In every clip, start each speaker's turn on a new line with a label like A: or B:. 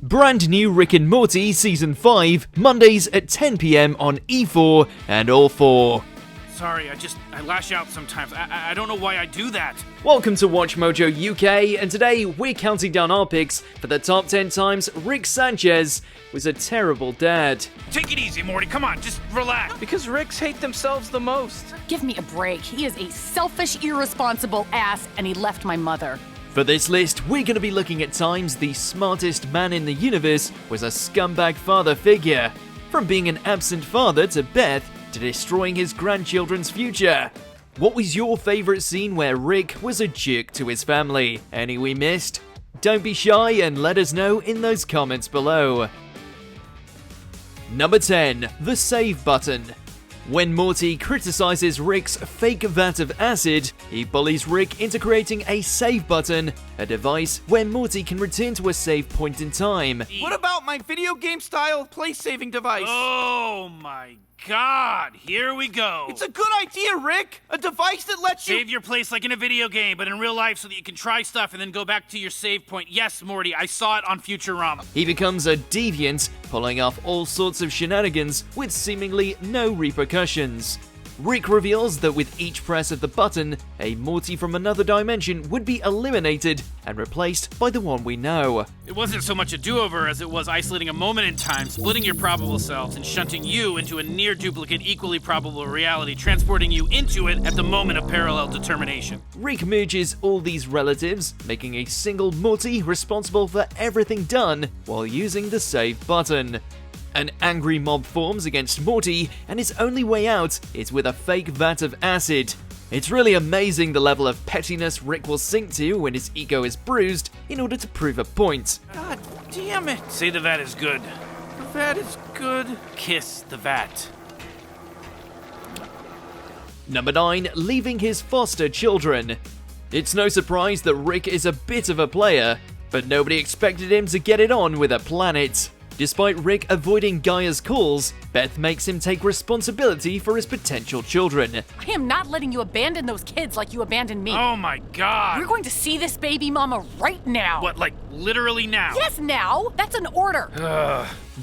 A: Brand new Rick and Morty Season 5, Mondays at 10 PM on E4 and All 4.
B: Sorry, I lash out sometimes. I don't know why I do that.
A: Welcome to WatchMojo UK, and today we're counting down our picks for the top 10 times Rick Sanchez was a terrible dad.
B: Take it easy, Morty. Come on, just relax.
C: Because Ricks hate themselves the most.
D: Give me a break. He is a selfish, irresponsible ass, and he left my mother.
A: For this list, we're going to be looking at times the smartest man in the universe was a scumbag father figure. From being an absent father to Beth, to destroying his grandchildren's future. What was your favorite scene where Rick was a jerk to his family? Any we missed? Don't be shy and let us know in those comments below. Number 10. The save button. When Morty criticizes Rick's fake vat of acid, he bullies Rick into creating a save button, a device where Morty can return to a save point in time.
C: What about my video game style place-saving device?
B: Oh my god, here we go.
C: It's a good idea, Rick! A device that lets you—
B: Save your place like in a video game, but in real life so that you can try stuff and then go back to your save point. Yes, Morty, I saw it on Futurama.
A: He becomes a deviant, pulling off all sorts of shenanigans with seemingly no repercussions. Rick reveals that with each press of the button, a Morty from another dimension would be eliminated and replaced by the one we know.
B: It wasn't so much a do-over as it was isolating a moment in time, splitting your probable selves, and shunting you into a near-duplicate, equally probable reality, transporting you into it at the moment of parallel determination.
A: Rick merges all these relatives, making a single Morty responsible for everything done while using the save button. An angry mob forms against Morty, and his only way out is with a fake vat of acid. It's really amazing the level of pettiness Rick will sink to when his ego is bruised in order to prove a point.
C: God damn it!
B: Say the vat is good.
C: The vat is good.
B: Kiss the vat.
A: Number 9. Leaving his foster children. It's no surprise that Rick is a bit of a player, but nobody expected him to get it on with a planet. Despite Rick avoiding Gaia's calls, Beth makes him take responsibility for his potential children.
D: I am not letting you abandon those kids like you abandoned me.
B: Oh my god.
D: We're going to see this baby mama right now.
B: What, like literally now?
D: Yes, now. That's an order.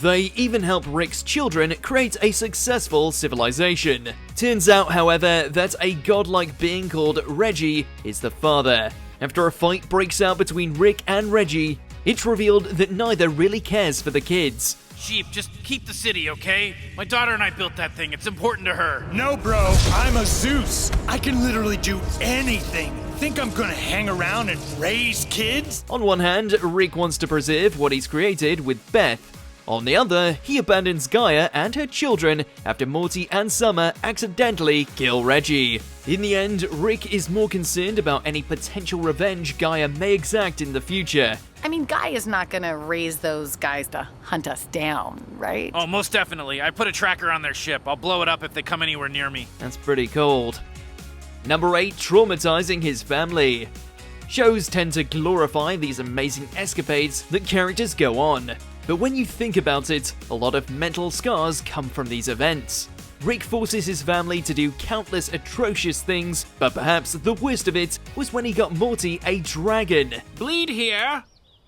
A: They even help Rick's children create a successful civilization. Turns out, however, that a godlike being called Reggie is the father. After a fight breaks out between Rick and Reggie, it's revealed that neither really cares for the kids.
B: Sheep, just keep the city, okay? My daughter and I built that thing. It's important to her.
E: No, bro. I'm a Zeus. I can literally do anything. Think I'm gonna hang around and raise kids?
A: On one hand, Rick wants to preserve what he's created with Beth. On the other, he abandons Gaia and her children after Morty and Summer accidentally kill Reggie. In the end, Rick is more concerned about any potential revenge Gaia may exact in the future.
D: I mean, Guy is not gonna raise those guys to hunt us down, right?
B: Oh, most definitely. I put a tracker on their ship. I'll blow it up if they come anywhere near me.
A: That's pretty cold. Number 8. Traumatizing His Family. Shows tend to glorify these amazing escapades that characters go on. But when you think about it, a lot of mental scars come from these events. Rick forces his family to do countless atrocious things, but perhaps the worst of it was when he got Morty a dragon.
F: Bleed here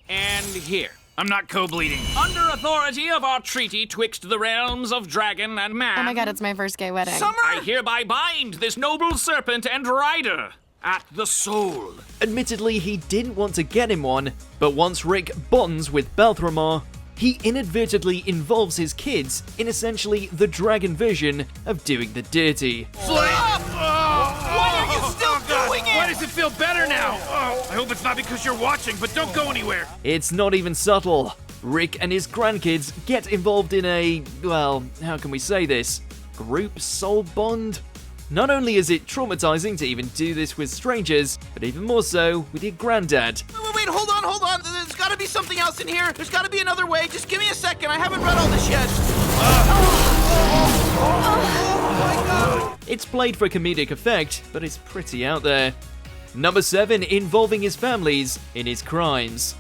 F: and here.
B: I'm not co-bleeding.
F: Under authority of our treaty twixt the realms of dragon and man.
G: Oh my god, it's my first gay wedding.
C: Summer!
F: I hereby bind this noble serpent and rider at the soul.
A: Admittedly, he didn't want to get him one, but once Rick bonds with Balthramar, he inadvertently involves his kids in essentially the dragon version of doing the dirty.
C: Why are you still doing it?
B: Why does it feel better now? I hope it's not because you're watching, but don't go anywhere.
A: It's not even subtle. Rick and his grandkids get involved in a, well, how can we say this? Group soul bond? Not only is it traumatizing to even do this with strangers, but even more so with your granddad.
C: Wait, hold on. There's gotta be something else in here. There's gotta be another way. Just give me a second. I haven't read all this yet. Oh my god.
A: It's played for comedic effect, but it's pretty out there. Number 7. Involving his families in his crimes.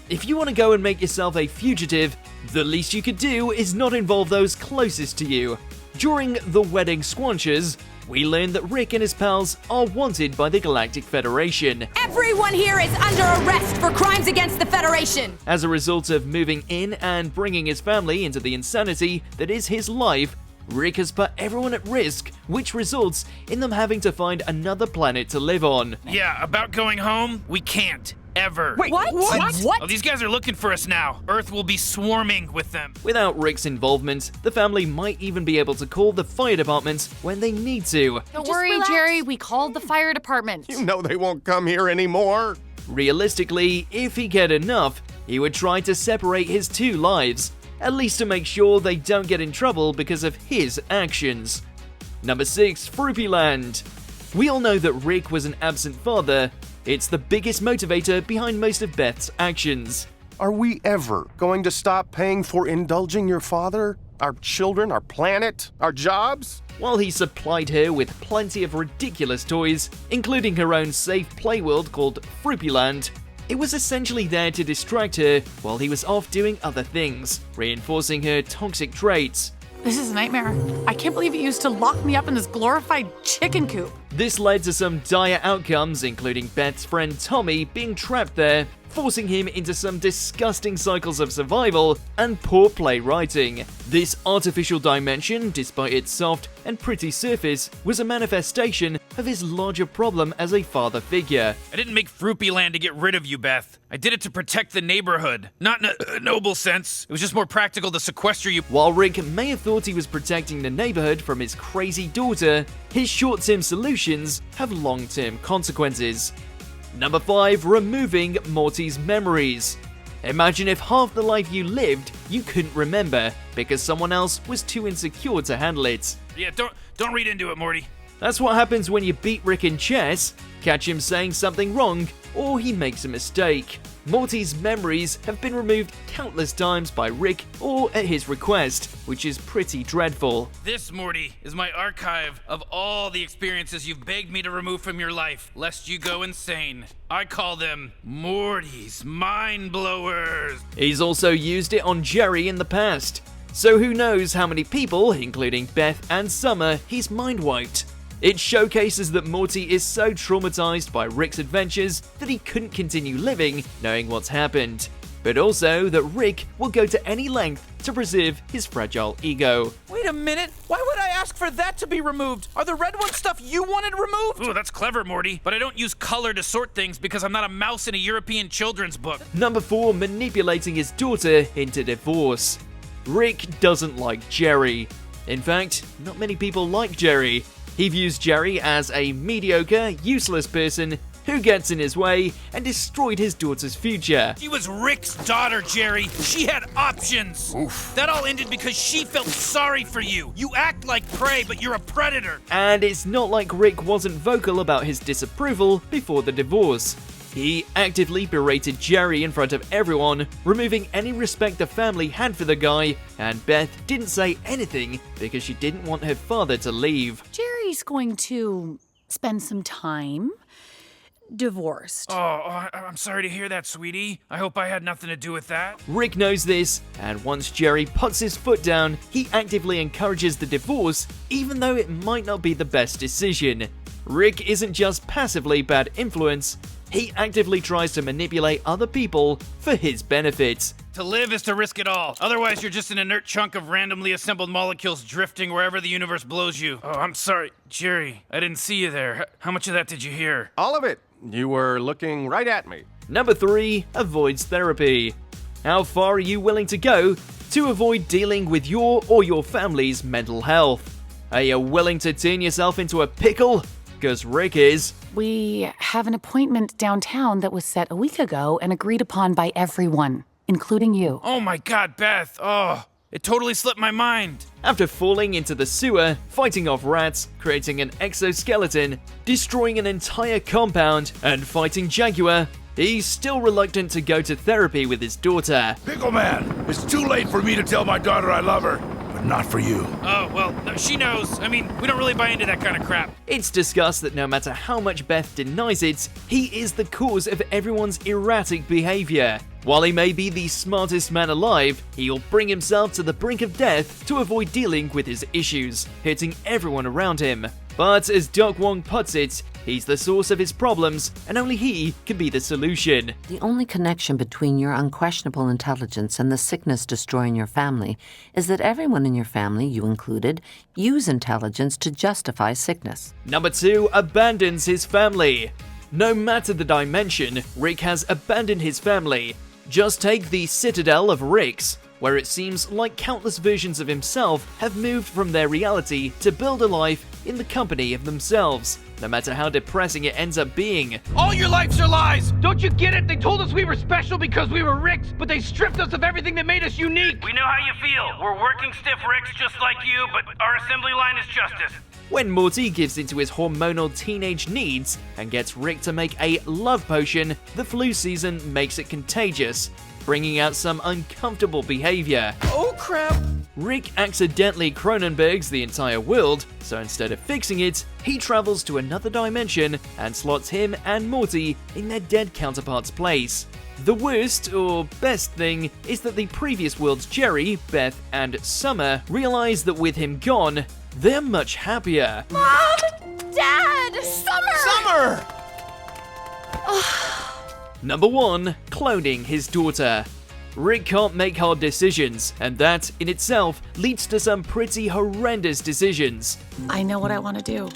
A: If you want to go and make yourself a fugitive, the least you could do is not involve those closest to you. During the wedding squanches, we learn that Rick and his pals are wanted by the Galactic Federation.
D: Everyone here is under arrest for crimes against the Federation!
A: As a result of moving in and bringing his family into the insanity that is his life, Rick has put everyone at risk, which results in them having to find another planet to live on.
B: Yeah, about going home? We can't. Ever.
E: Wait,
D: What?
E: what?
B: Oh, these guys are looking for us now. Earth will be swarming with them.
A: Without Rick's involvement, the family might even be able to call the fire department when they need to.
D: Don't
G: Just
D: worry,
G: relax.
D: Jerry, we called the fire department.
H: You know they won't come here anymore.
A: Realistically, if he cared enough, he would try to separate his two lives, at least to make sure they don't get in trouble because of his actions. Number 6, Fruipyland. We all know that Rick was an absent father. It's the biggest motivator behind most of Beth's actions.
H: Are we ever going to stop paying for indulging your father, our children, our planet, our jobs?
A: While he supplied her with plenty of ridiculous toys, including her own safe play world called Fruipyland, it was essentially there to distract her while he was off doing other things, reinforcing her toxic traits.
D: This is a nightmare. I can't believe he used to lock me up in this glorified chicken coop.
A: This led to some dire outcomes, including Beth's friend Tommy being trapped there, forcing him into some disgusting cycles of survival and poor playwriting. This artificial dimension, despite its soft and pretty surface, was a manifestation of his larger problem as a father figure.
B: I didn't make Fruipyland to get rid of you, Beth. I did it to protect the neighborhood. Not in a noble sense. It was just more practical to sequester you.
A: While Rick may have thought he was protecting the neighborhood from his crazy daughter, his short-term solutions have long-term consequences. Number 5, removing Mortys Memories. Imagine if half the life you lived you couldn't remember because someone else was too insecure to handle it.
B: Yeah, don't read into it, Morty.
A: That's what happens when you beat Rick in chess, catch him saying something wrong, or he makes a mistake. Morty's memories have been removed countless times by Rick or at his request, which is pretty dreadful.
B: This, Morty, is my archive of all the experiences you've begged me to remove from your life, lest you go insane. I call them Morty's Mind Blowers.
A: He's also used it on Jerry in the past, so who knows how many people, including Beth and Summer, he's mind-wiped. It showcases that Morty is so traumatized by Rick's adventures that he couldn't continue living knowing what's happened, but also that Rick will go to any length to preserve his fragile ego.
C: Wait a minute. Why would I ask for that to be removed? Are the red ones stuff you wanted removed?
B: Ooh, that's clever, Morty. But I don't use color to sort things because I'm not a mouse in a European children's book.
A: Number 4, manipulating his daughter into divorce. Rick doesn't like Jerry. In fact, not many people like Jerry. He views Jerry as a mediocre, useless person who gets in his way and destroyed his daughter's future.
B: She was Rick's daughter, Jerry. She had options. Oof. That all ended because she felt sorry for you. You act like prey, but you're a predator.
A: And it's not like Rick wasn't vocal about his disapproval before the divorce. He actively berated Jerry in front of everyone, removing any respect the family had for the guy, and Beth didn't say anything because she didn't want her father to leave.
D: Jerry's going to spend some time divorced.
B: I'm sorry to hear that, sweetie. I hope I had nothing to do with that.
A: Rick knows this, and once Jerry puts his foot down, he actively encourages the divorce, even though it might not be the best decision. Rick isn't just passively bad influence, he actively tries to manipulate other people for his benefit.
B: To live is to risk it all. Otherwise, you're just an inert chunk of randomly assembled molecules drifting wherever the universe blows you. Oh, I'm sorry, Jerry. I didn't see you there. How much of that did you hear?
H: All of it. You were looking right at me.
A: Number 3, avoids therapy. How far are you willing to go to avoid dealing with your or your family's mental health? Are you willing to turn yourself into a pickle? Because Rick is.
D: We have an appointment downtown that was set a week ago and agreed upon by everyone, including you.
B: Oh my God, Beth. Oh, it totally slipped my mind.
A: After falling into the sewer, fighting off rats, creating an exoskeleton, destroying an entire compound, and fighting Jaguar, he's still reluctant to go to therapy with his daughter.
I: Pickle Man, it's too late for me to tell my daughter I love her, but not for you.
B: Oh, well, no, she knows. I mean, we don't really buy into that kind of crap.
A: It's discussed that no matter how much Beth denies it, he is the cause of everyone's erratic behavior. While he may be the smartest man alive, he'll bring himself to the brink of death to avoid dealing with his issues, hurting everyone around him. But as Doc Wong puts it, he's the source of his problems, and only he can be the solution.
G: The only connection between your unquestionable intelligence and the sickness destroying your family is that everyone in your family, you included, use intelligence to justify sickness.
A: Number 2, abandons his family. No matter the dimension, Rick has abandoned his family. Just take the Citadel of Ricks, where it seems like countless versions of himself have moved from their reality to build a life in the company of themselves, no matter how depressing it ends up being.
J: All your lives are lies! Don't you get it? They told us we were special because we were Ricks, but they stripped us of everything that made us unique!
B: We know how you feel. We're working stiff Ricks just like you, but our assembly line is justice.
A: When Morty gives into his hormonal teenage needs and gets Rick to make a love potion, the flu season makes it contagious, bringing out some uncomfortable behavior.
C: Oh crap!
A: Rick accidentally Cronenbergs the entire world, so instead of fixing it, he travels to another dimension and slots him and Morty in their dead counterpart's place. The worst, or best thing, is that the previous world's Jerry, Beth, and Summer realize that with him gone, they're much happier.
K: Mom! Dad! Summer!
A: Number 1, cloning his daughter. Rick can't make hard decisions, and that, in itself, leads to some pretty horrendous decisions.
D: I know what I want to do.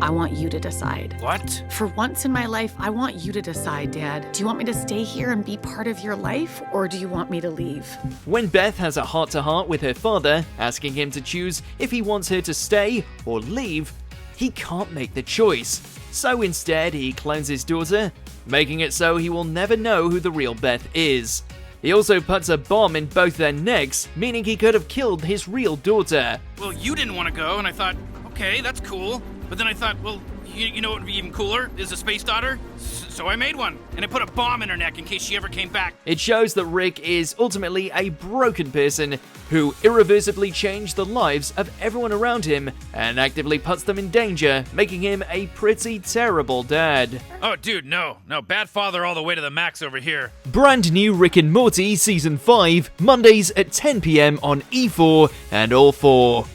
D: I want you to decide.
B: What?
D: For once in my life, I want you to decide, Dad. Do you want me to stay here and be part of your life, or do you want me to leave?
A: When Beth has a heart-to-heart with her father, asking him to choose if he wants her to stay or leave, he can't make the choice. So instead, he clones his daughter, making it so he will never know who the real Beth is. He also puts a bomb in both their necks, meaning he could have killed his real daughter.
B: Well, you didn't want to go, and I thought, okay, that's cool. But then I thought, well, you know what would be even cooler? Is a space daughter. So I made one, and I put a bomb in her neck in case she ever came back.
A: It shows that Rick is ultimately a broken person who irreversibly changed the lives of everyone around him and actively puts them in danger, making him a pretty terrible dad.
B: Oh, dude, no. Bad father all the way to the max over here.
A: Brand new Rick and Morty Season 5, Mondays at 10 PM on E4 and All 4.